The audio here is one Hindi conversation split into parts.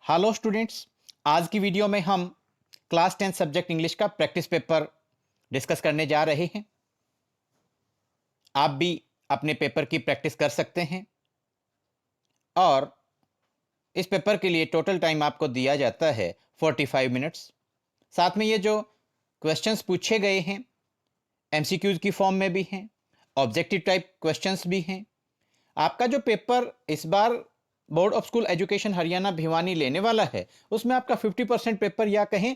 हेलो स्टूडेंट्स, आज की वीडियो में हम क्लास 10 सब्जेक्ट इंग्लिश का प्रैक्टिस पेपर डिस्कस करने जा रहे हैं। आप भी अपने पेपर की प्रैक्टिस कर सकते हैं और इस पेपर के लिए टोटल टाइम आपको दिया जाता है 45 मिनट्स। साथ में ये जो क्वेश्चंस पूछे गए हैं एमसीक्यूज की फॉर्म में भी हैं, ऑब्जेक्टिव टाइप क्वेश्चंस भी हैं। आपका जो पेपर इस बार board of school education Haryana Bhiwani लेने वाला है उसमें आपका 50% पेपर या कहें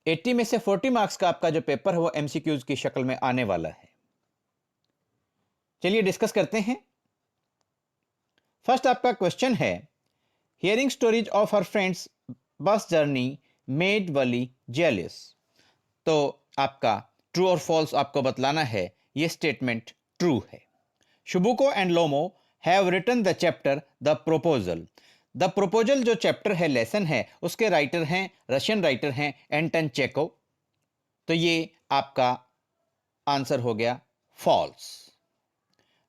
80 में से 40 मार्क्स का आपका जो पेपर है वो एमसीक्यूज की शक्ल में आने वाला है। चलिए डिस्कस करते हैं। फर्स्ट आपका क्वेश्चन है, hearing stories of her friends bus journey made Wali jealous. तो आपका ट्रू और फॉल्स आपको बतलाना है। ये स्टेटमेंट ट्रू है। Shubuko and Lomo have written the chapter the proposal. The proposal जो चैप्टर है, लेसन है, उसके राइटर हैं, रशियन राइटर हैं एंटन चेको। तो ये आपका आंसर हो गया false.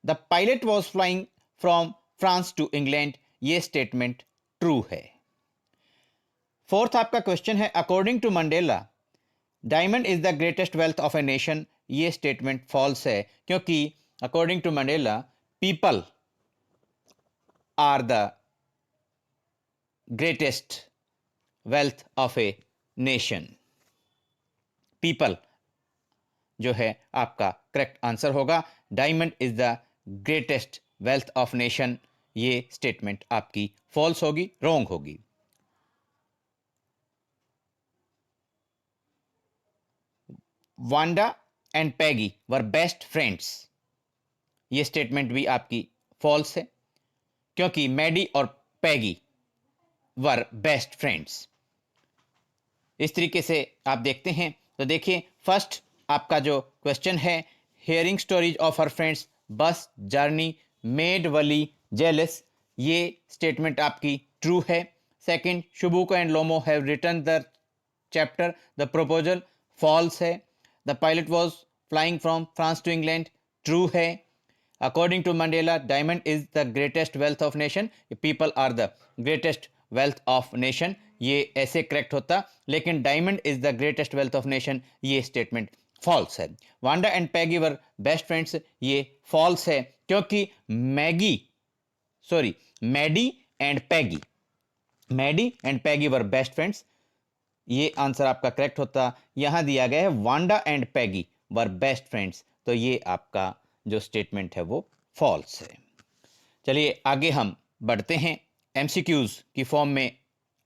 The pilot was flying from France to England. ये स्टेटमेंट ट्रू है। फोर्थ आपका क्वेश्चन है, according to Mandela diamond is the greatest wealth of a nation. ये स्टेटमेंट फॉल्स है, क्योंकि according to Mandela people are the greatest wealth of a nation. People जो है आपका करेक्ट आंसर होगा। Diamond is the greatest wealth of nation, ये स्टेटमेंट आपकी फॉल्स होगी, रॉन्ग होगी। Wanda and Peggy were best friends. ये स्टेटमेंट भी आपकी फॉल्स है, क्योंकि मैडी और पैगी वर बेस्ट फ्रेंड्स। इस तरीके से आप देखते हैं तो देखिए, फर्स्ट आपका जो क्वेश्चन है, hearing stories of her friends bus journey made Valli jealous, ये स्टेटमेंट आपकी ट्रू है। Second, Shubuko and Lomo have written the chapter the proposal, false है। The pilot was flying from France to England, true है। According to Mandela diamond is the greatest wealth of nation, people are the greatest wealth of nation, ये ऐसे करेक्ट होता, लेकिन diamond is the greatest wealth of nation, ये स्टेटमेंट फॉल्स है। Wanda and Peggy were best friends, ये फॉल्स है, क्योंकि Maddie and Peggy were best friends, ये आंसर आपका करेक्ट होता। यहां दिया गया है Wanda and Peggy were best friends, तो ये आपका जो स्टेटमेंट है वो फॉल्स है। चलिए आगे हम बढ़ते हैं। एमसीक्यूज की फॉर्म में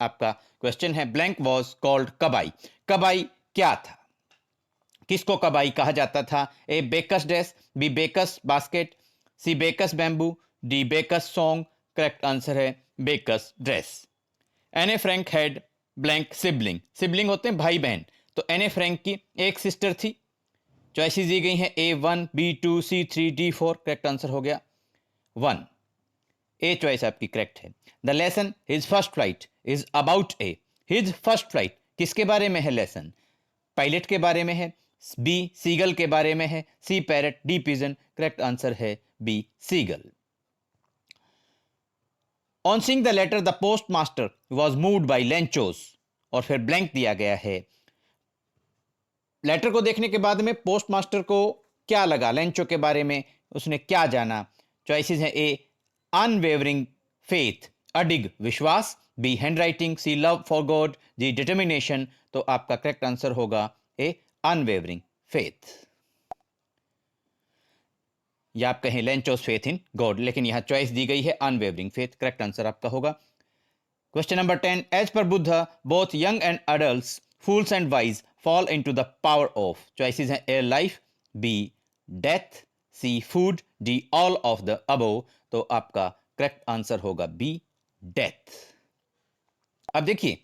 आपका क्वेश्चन है, ब्लैंक वॉज कॉल्ड कबाई। कबाई क्या था? किसको कबाई कहा जाता था? ए बेकस ड्रेस, बी बेकस बास्केट, सी बेकस बैम्बू, डी बेकस सॉन्ग। करेक्ट आंसर है बेकस dress. Anne Frank had blank sibling. Sibling होते हैं भाई बहन, तो एने फ्रैंक की एक सिस्टर थी। चॉइसेस दी गई हैं A1, B2, C3, D4। Correct answer हो गया 1, ए चॉइस आपकी करेक्ट है। The lesson his first flight is about A. His first flight किसके बारे में है? लेसन पायलट के बारे में है। बी सीगल के बारे में है, C parrot, D pigeon. Correct answer है B seagull. On seeing the letter the post master was moved by Lencho's, और फिर ब्लैंक दिया गया है। लेटर को देखने के बाद में पोस्ट मास्टर को क्या लगा, लेंचो के बारे में उसने क्या जाना? चॉइसेस हैं ए अनवेवरिंग फेथ, अडिग विश्वास, B handwriting, C love for God, D determination. तो आपका करेक्ट आंसर होगा ए अनवेवरिंग फेथ, या आप कहें लेंचोस फेथ इन गॉड, लेकिन यहां चॉइस दी गई है अनवेवरिंग फेथ। करेक्ट आंसर आपका होगा। Question number 10, as per Buddha both young and adults, fools and wise fall into the power of। choices हैं a life, b death, c food, d all of the above। तो आपका करेक्ट आंसर होगा b death। अब देखिए,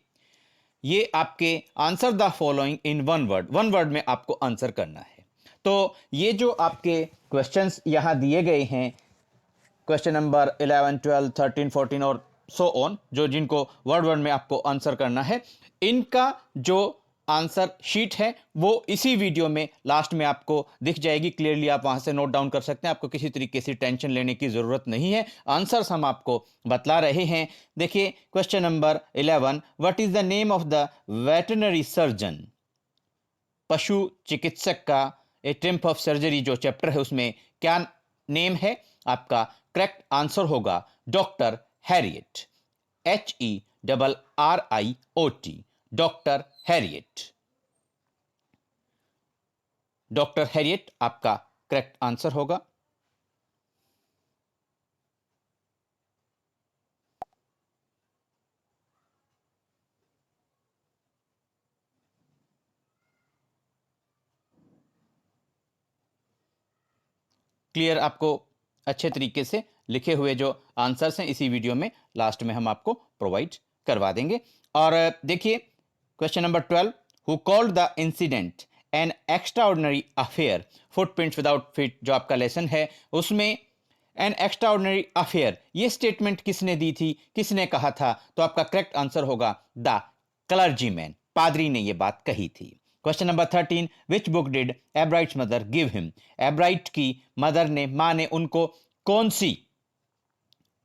ये आपके answer the following in one word में आपको आंसर करना है। तो ये जो आपके क्वेश्चंस यहां दिए गए हैं, क्वेश्चन नंबर 11, 12, 13, 14 और सो ऑन, जो जिनको वर्ड में आपको आंसर करना है, इनका जो आंसर शीट है वो इसी वीडियो में लास्ट में आपको दिख जाएगी क्लियरली, आप वहां से नोट डाउन कर सकते हैं, आपको किसी तरीके से टेंशन लेने की जरूरत नहीं है, आंसर्स हम आपको बतला रहे हैं। देखिए question number 11, what is the name of the veterinary surgeon? पशु चिकित्सक का ए ट्रिम्फ ऑफ सर्जरी जो चैप्टर है उसमें क्या नेम है? आपका करेक्ट आंसर होगा doctor Harriet, HERRIOT, doctor Harriet. Doctor Harriet आपका करेक्ट आंसर होगा। क्लियर, आपको अच्छे तरीके से लिखे हुए जो आंसर्स हैं इसी वीडियो में लास्ट में हम आपको प्रोवाइड करवा देंगे। और देखिए question number 12, who called the incident an extraordinary affair? Footprints without feet जो आपका लेसन है उसमें एन एक्स्ट्राऑर्डिनरी अफेयर ये स्टेटमेंट किसने दी थी, किसने कहा था? तो आपका करेक्ट आंसर होगा द क्लर्जीमैन, पादरी ने ये बात कही थी। Question number 13, which book did Ebright's mother give him? Ebright की मदर ने, मां ने उनको कौन सी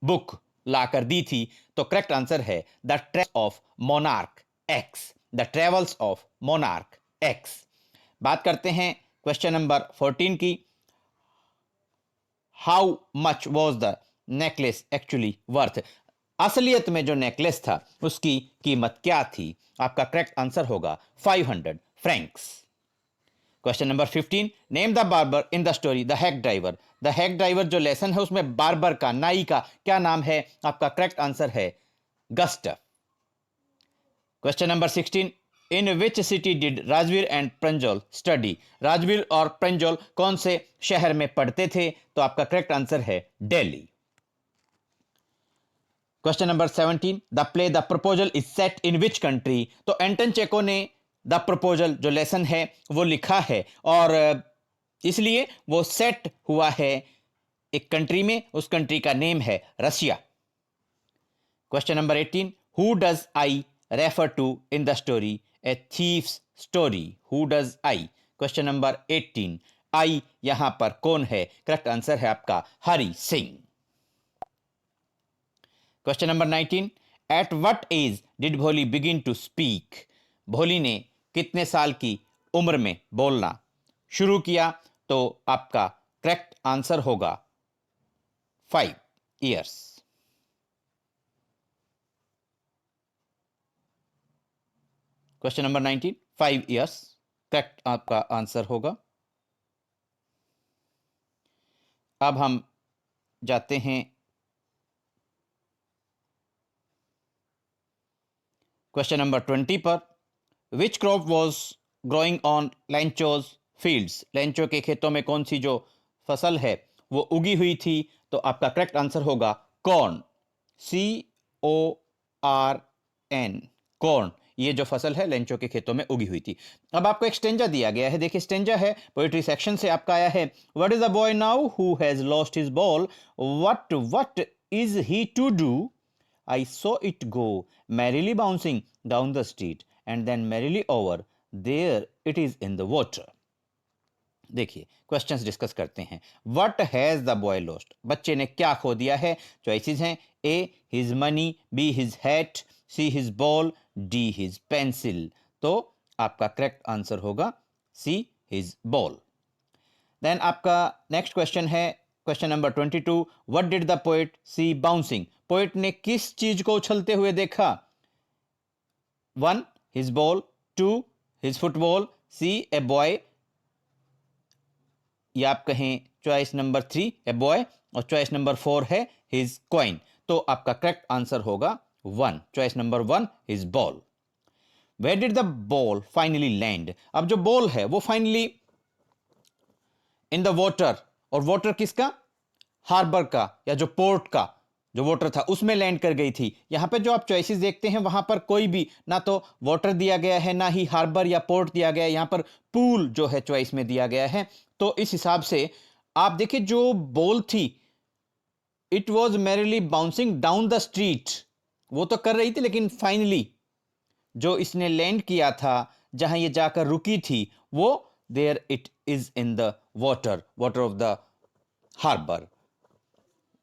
बुक लाकर दी थी? तो करेक्ट आंसर है the travels of monarch x, the travels of monarch x. बात करते हैं क्वेश्चन नंबर 14 की, how much was the necklace actually worth? असलियत में जो नेकलेस था उसकी कीमत क्या थी? आपका करेक्ट आंसर होगा 500 Franks. Question number 15, name the barber in the story the hack driver? The hack driver जो लेसन है उसमें बार्बर का, नाई का क्या नाम है? आपका करेक्ट आंसर है Gustav. Question number 16, in which city did Rajveer and Pranjol study? Rajveer और प्रंजोल कौन से शहर में पढ़ते थे? तो आपका करेक्ट आंसर है Delhi. Question number 17, the play the proposal is set in which country? तो एंटन चेको ने द प्रपोजल जो लेसन है वो लिखा है और इसलिए वो सेट हुआ है एक कंट्री में, उस कंट्री का नेम है Russia. Question number 18, who does I refer to in the story a thief's story? Who does I? Question number 18, I यहां पर कौन है? करेक्ट आंसर है आपका Hari Singh. Question number 19, at what age did Bholi begin to speak? Bholi ने कितने साल की उम्र में बोलना शुरू किया? तो आपका करेक्ट आंसर होगा 5 years। Question number 19, 5 years correct आपका आंसर होगा। अब हम जाते हैं क्वेश्चन नंबर 20 पर, which crop was growing on Lencho's fields? Lencho के खेतों में कौन सी जो फसल है वो उगी हुई थी? तो आपका करेक्ट आंसर होगा कॉर्न, CORN, कॉर्न। ये जो फसल है लेंचो के खेतों में उगी हुई थी। अब आपको एक स्टेंजा दिया गया है, देखिए स्टेंजा है पोएट्री सेक्शन से आपका आया है। What is the boy now who has lost his ball? What is he to do? I saw it go merrily bouncing down the street and then merrily over. There it is in the water. देखिए क्वेश्चंस डिस्कस करते हैं। What has the boy lost? बच्चे ने क्या खो दिया है? चॉइसेस हैं A his money, B his hat, C his ball, D his pencil। तो आपका करेक्ट आंसर होगा C his ball। देन आपका नेक्स्ट क्वेश्चन है question number 22, what did the poet see bouncing? Poet ने किस चीज को उछलते हुए देखा? 1 his ball, 2 his football, C a boy, या आप कहें चॉइस नंबर 3 ए बॉय, और चॉइस नंबर 4 है हिज कॉइन। तो आपका करेक्ट आंसर होगा 1, choice number 1 his ball. Where did the ball finally land? अब जो बॉल है वो फाइनली इन द वाटर, और वाटर किसका? हार्बर का या जो पोर्ट का जो वाटर था उसमें लैंड कर गई थी। यहां पे जो आप चॉइसेस देखते हैं वहां पर कोई भी ना तो वाटर दिया गया है ना ही हार्बर या पोर्ट दिया गया है, यहां पर पूल जो है चॉइस में दिया गया है। तो इस हिसाब से आप देखिए जो बॉल थी it was merrily bouncing down the street, वो तो कर रही थी लेकिन फाइनली जो इसने लैंड किया था, जहां ये जाकर रुकी थी वो there it is in the water, water of the harbour,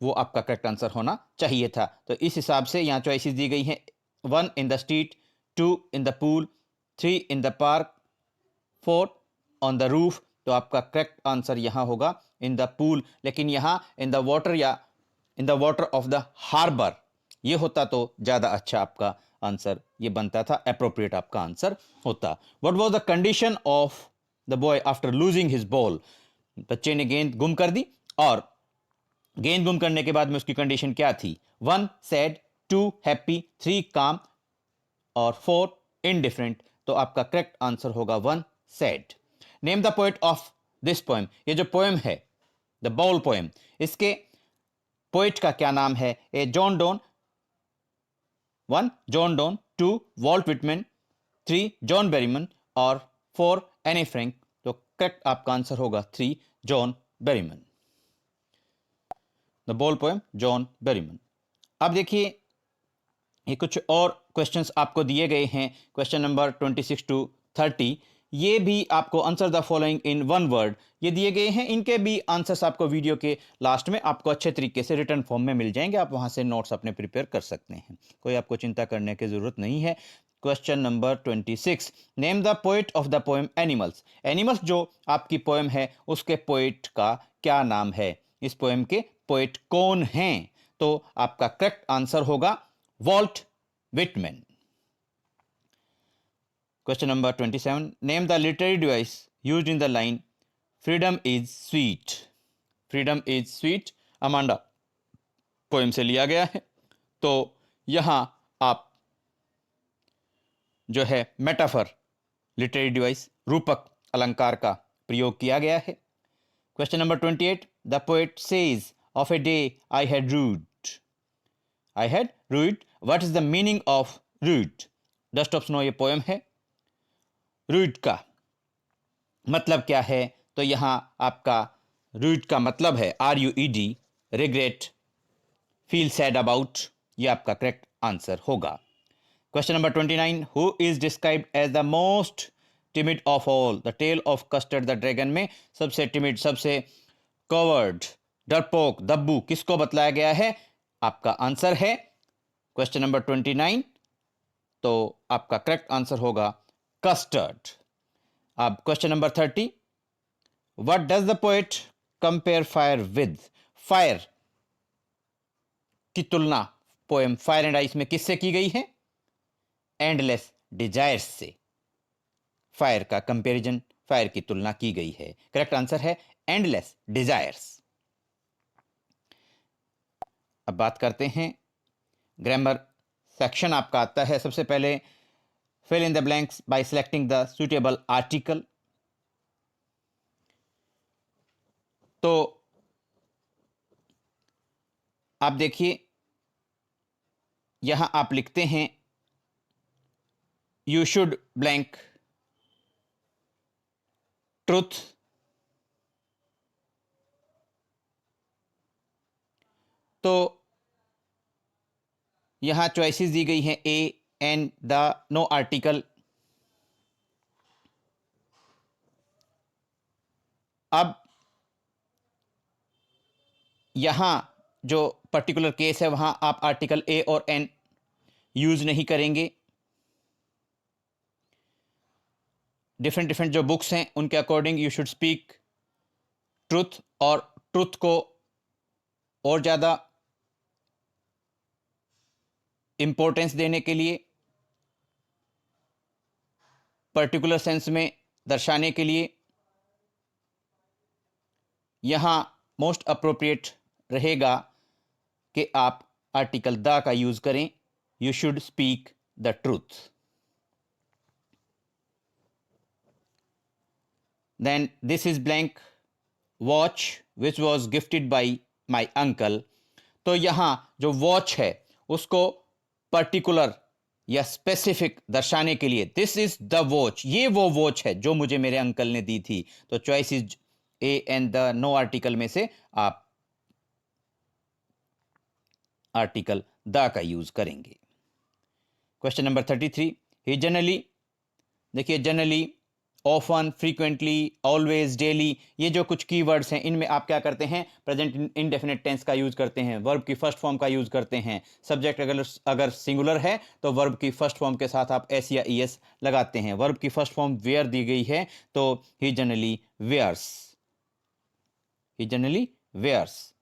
वो आपका करेक्ट आंसर होना चाहिए था। तो इस हिसाब से यहाँ चॉइसेस दी गई हैं, 1 in the street, 2 in the pool, 3 in the park, 4 on the roof. तो आपका करेक्ट आंसर यहाँ होगा इन द पूल, लेकिन यहाँ इन द वाटर या in the water of the harbour ये होता तो ज़्यादा अच्छा आपका आंसर ये बनता था, अप्रोप्रिएट आपका आंसर होता। What was the condition of the boy after losing his ball? बच्चे ने गेंद गुम कर दी और गेंद गुम करने के बाद में उसकी कंडीशन क्या थी? 1 सैड, 2 हैप्पी, 3 काम और 4 इनडिफरेंट। तो आपका करेक्ट आंसर होगा 1 said. Name the poet of this poem. ये जो पोएम है द बाउल पोएम, इसके पोएट का क्या नाम है? A John Donne, 1 John Donne, 2 Walt Whitman, 3 John Berryman और 4 एनी फ्रैंक। तो करेक्ट आपका आंसर होगा 3 John Berryman. The ball poem John Berryman. अब देखिए ये कुछ और क्वेश्चंस आपको दिए गए हैं, क्वेश्चन नंबर 26 टू 30। ये भी आपको answer the following in 1 word ये दिए गए हैं। इनके भी आंसर्स आपको वीडियो के लास्ट में आपको अच्छे तरीके से रिटर्न फॉर्म में मिल जाएंगे, आप वहां से नोट्स अपने प्रिपेयर कर सकते हैं, कोई आपको चिंता करने की जरूरत नहीं है। Question number 26, name the poet of the poem animals. Animals जो आपकी पोएम है उसके पोएट का क्या नाम है? इस पोएम के पोएट कौन हैं? तो आपका करेक्ट आंसर होगा Walt Whitman. Question number 27. Name the literary device used in the line Freedom is sweet. Freedom is sweet Amanda poem से लिया गया है। तो यहाँ आप जो है मेटाफर, लिटरेरी डिवाइस, रूपक अलंकार का प्रयोग किया गया है। Question number 28. The poet says of a day I had rued. I had rued, what is the meaning of rued? Dust of snow ये पोएम है। रूड का मतलब क्या है? तो यहां आपका रूड का मतलब है RUED, regret, feel sad about. ये आपका करेक्ट आंसर होगा। Question number 29, who is described as the most timid of all? The tale of custard the dragon में सबसे टिमिड, सबसे कवर्ड, डरपोक, दब्बू किसको बतलाया गया है? आपका आंसर है क्वेश्चन नंबर 29, तो आपका करेक्ट आंसर होगा कस्टर्ड। अब question number 30, what does the poet compare fire with? Fire की तुलना पोएम फायर एंड आइस में किससे की गई है? एंडलेस डिजायर्स से फायर का कंपैरिजन, फायर की तुलना की गई है। करेक्ट आंसर है एंडलेस डिजायर्स। अब बात करते हैं ग्रामर सेक्शन आपका आता है। सबसे पहले fill in the blanks by selecting the suitable article. तो आप देखिए यहां आप लिखते हैं यू शुड ब्लैंक ट्रुथ, तो यहां चॉइसेस दी गई हैं A N the, no article. अब यहां जो पर्टिकुलर केस है वहां आप आर्टिकल ए और एन यूज नहीं करेंगे। डिफरेंट डिफरेंट जो बुक्स हैं उनके according you should speak truth, और ट्रुथ को और ज़्यादा इंपॉर्टेंस देने के लिए, पर्टिकुलर सेंस में दर्शाने के लिए यहाँ मोस्ट अप्रोप्रिएट रहेगा कि आप आर्टिकल द का यूज़ करें। You should speak the truth. Then this is blank watch which was gifted by my uncle. तो यहाँ जो वॉच है उसको पर्टिकुलर या स्पेसिफिक दर्शाने के लिए दिस इज द वॉच, ये वो वॉच है जो मुझे मेरे अंकल ने दी थी। तो choice is a and the, no article में से आप आर्टिकल द का यूज करेंगे। क्वेश्चन नंबर 33, ही जनरली देखिए generally, often, frequently, always, daily, ये जो कुछ कीवर्ड्स हैं इनमें आप क्या करते हैं, प्रेजेंट इंडेफिनिट टेंस का यूज करते हैं, वर्ब की फर्स्ट फॉर्म का यूज करते हैं। सब्जेक्ट अगर सिंगुलर है तो वर्ब की फर्स्ट फॉर्म के साथ आप एस या ईएस लगाते हैं। वर्ब की फर्स्ट फॉर्म वेयर दी गई है तो he generally wears, he generally wears,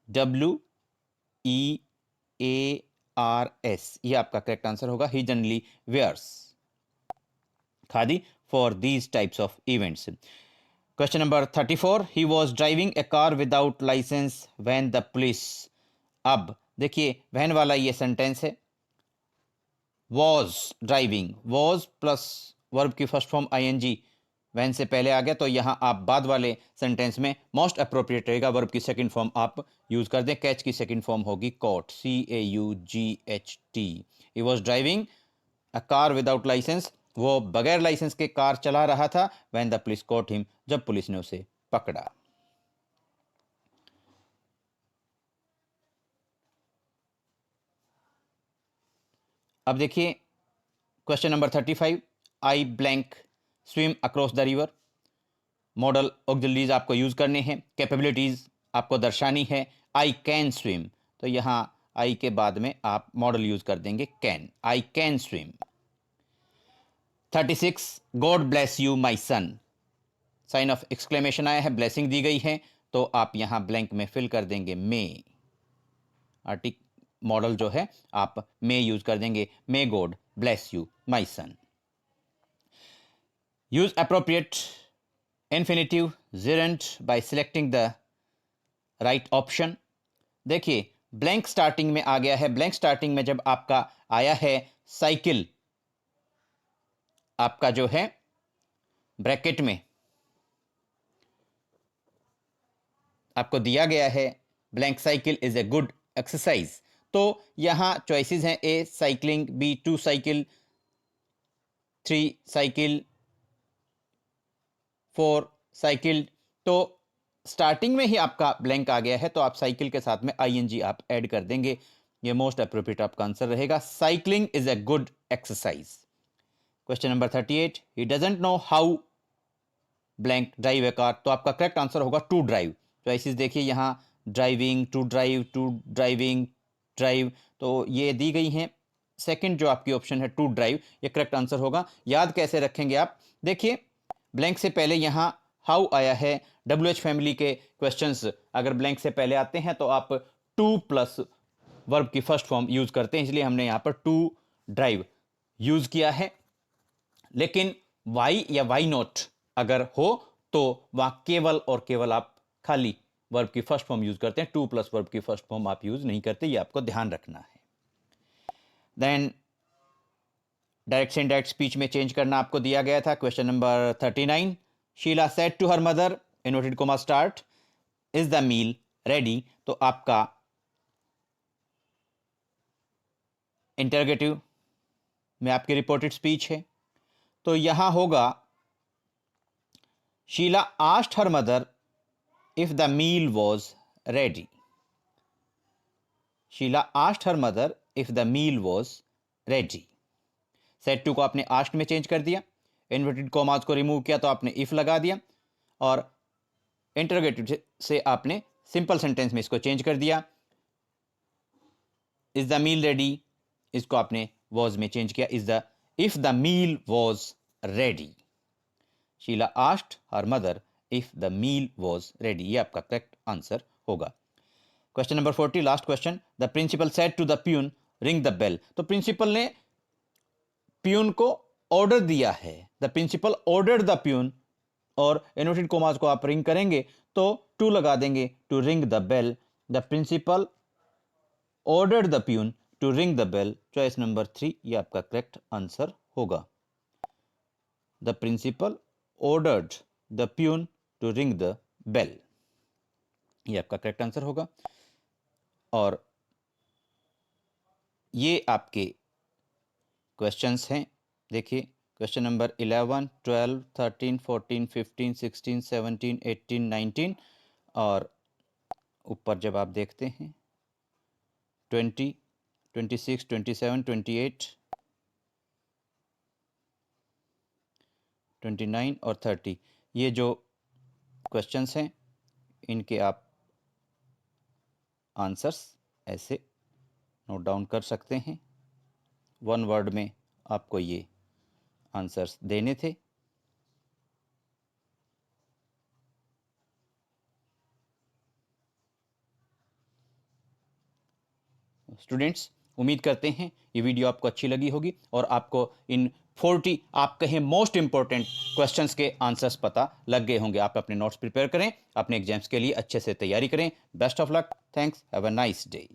WEARS, ये आपका करेक्ट आंसर होगा, he generally wears khadi for these types of events. Question number 34, he was driving a car without licence when the police. अब देखिए वहन वाला ये सेंटेंस है, was driving, was plus verb की फर्स्ट फॉर्म आईएनजी वैन से पहले आ गया, तो यहां आप बाद वाले सेंटेंस में मोस्ट अप्रोप्रिएट रहेगा, वर्ब की सेकंड फॉर्म आप यूज कर दें। कैच की सेकंड फॉर्म होगी caught, CAUGHT। He was driving a car without licence, वो बगैर लाइसेंस के कार चला रहा था, when the police caught him, जब पुलिस ने उसे पकड़ा। अब देखिए question number 35, I blank swim across the river. Modal auxiliaries आपको यूज करने हैं, कैपेबिलिटीज आपको दर्शानी है। आई कैन स्विम, तो यहां आई के बाद में आप मॉडल यूज कर देंगे can, I can swim. 36, God bless you my son, sign of exclamation आया है, ब्लेसिंग दी गई है, तो आप यहां ब्लैंक में फिल कर देंगे मे। आर्टिक मॉडल जो है आप मे यूज कर देंगे, may God bless you my son. Use appropriate infinitive gerund by selecting the right option। देखिए ब्लैंक स्टार्टिंग में आ गया है, ब्लैंक स्टार्टिंग में जब आपका आया है साइकिल, आपका जो है ब्रैकेट में आपको दिया गया है blank cycle is a good exercise, तो यहां चॉइसेस हैं, A cycling, B to cycle, 3 cycle, 4 cycle. तो स्टार्टिंग में ही आपका ब्लैंक आ गया है तो आप साइकिल के साथ में आईएनजी आप ऐड कर देंगे, ये मोस्ट अप्रोप्रिएट आपका आंसर रहेगा, cycling is a good exercise. Question number 38, he doesn't know how blank drive a car, तो आपका करेक्ट आंसर होगा टू ड्राइव। चॉइसेस देखिए यहां, driving, to drive, to driving, drive, तो ये दी गई हैं। सेकंड जो आपकी ऑप्शन है टू ड्राइव, ये करेक्ट आंसर होगा। याद कैसे रखेंगे आप, देखिए ब्लैंक से पहले यहां हाउ आया है, WH फैमिली के क्वेश्चंस अगर ब्लैंक से पहले आते हैं तो आप टू प्लस वर्ब की फर्स्ट फॉर्म यूज करते हैं, इसलिए हमने यहां पर टू ड्राइव यूज किया है। लेकिन वाई या वाई नॉट अगर हो तो वहां केवल और केवल आप खाली वर्ब की फर्स्ट फॉर्म यूज करते हैं, टू प्लस वर्ब की फर्स्ट फॉर्म आप यूज नहीं करते, ये आपको ध्यान रखना है। देन डायरेक्ट से इनडायरेक्ट स्पीच में चेंज करना आपको दिया गया था। Question number 39, Sheela said to her mother, inverted comma start, is the meal ready, तो आपका इंटरोगेटिव में आपकी रिपोर्टेड स्पीच है, तो यहां होगा Sheela asked her mother if the meal was ready. Sheela asked her mother if the meal was ready. Said to को आपने आस्क्ड में चेंज कर दिया, इन्वर्टेड कॉमास को रिमूव किया तो आपने इफ लगा दिया, और इंटरोगेटिव से आपने सिंपल सेंटेंस में इसको चेंज कर दिया, इज द मील रेडी, इसको आपने वॉज में चेंज किया, is the if the meal was ready. Sheela asked her mother if the meal was ready, ये आपका करेक्ट आंसर होगा। Question number 40, last question, the principal said to the peon ring the bell, तो प्रिंसिपल ने प्यून को ऑर्डर दिया है, the principal ordered the peon, और इन्वर्टेड कोमास को आप रिंग करेंगे तो टू लगा देंगे, to ring the bell, the principal ordered the peon to ring the bell, choice number 3 ये आपका करेक्ट आंसर होगा, the principal ordered the peon to ring the bell, ये आपका करेक्ट आंसर होगा। और ये आपके क्वेश्चंस हैं, देखिए क्वेश्चन नंबर 11, 12, 13, 14, 15, 16, 17, 18, 19, और ऊपर जब आप देखते हैं 20, 26, 27, 28, 29 और 30 ये जो क्वेश्चंस हैं इनके आप आंसर्स ऐसे नोट डाउन कर सकते हैं। 1 वर्ड में आपको ये आंसर्स देने थे। स्टूडेंट्स, उम्मीद करते हैं ये वीडियो आपको अच्छी लगी होगी और आपको इन 40 आप कहें मोस्ट इंपॉर्टेंट क्वेश्चंस के आंसर्स पता लग गए होंगे। आप अपने नोट्स प्रिपेयर करें, अपने एग्जाम्स के लिए अच्छे से तैयारी करें। Best of luck, thanks, have a nice day.